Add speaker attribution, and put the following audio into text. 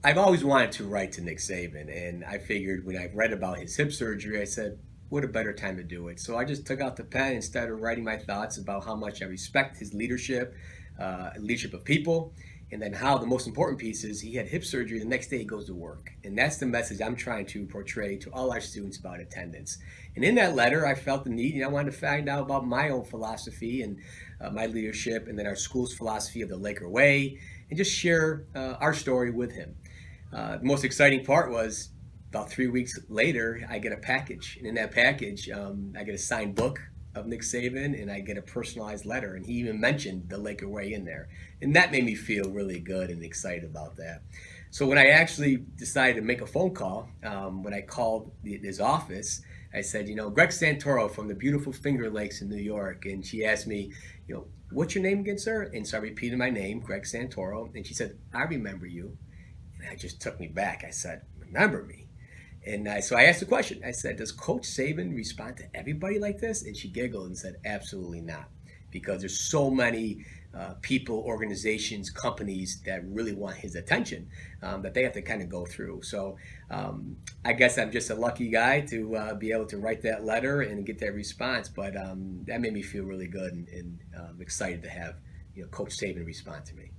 Speaker 1: I've always wanted to write to Nick Saban, and I figured when I read about his hip surgery, I said, what a better time to do it. So I just took out the pen and started writing my thoughts about how much I respect his leadership, leadership of people, and then how the most important piece is he had hip surgery. The next day he goes to work, and that's the message I'm trying to portray to all our students about attendance. And in that letter, I felt the need, and I wanted to find out about my own philosophy and my leadership, and then our school's philosophy of the Laker way, and just share our story with him. The most exciting part was about 3 weeks later, I get a package, and in that package, I get a signed book of Nick Saban, and I get a personalized letter, and he even mentioned the Laker way in there, and that made me feel really good and excited about that. So when I actually decided to make a phone call, when I called his office, I said, Greg Santoro from the beautiful Finger Lakes in New York, and she asked me, what's your name again, sir? And so I repeated my name, Greg Santoro, and she said, I remember you. And that just took me back. I said, remember me? So I asked the question. I said, does Coach Saban respond to everybody like this? And she giggled and said, absolutely not. Because there's so many people, organizations, companies that really want his attention that they have to kind of go through. So I guess I'm just a lucky guy to be able to write that letter and get that response. But that made me feel really good and excited to have Coach Saban respond to me.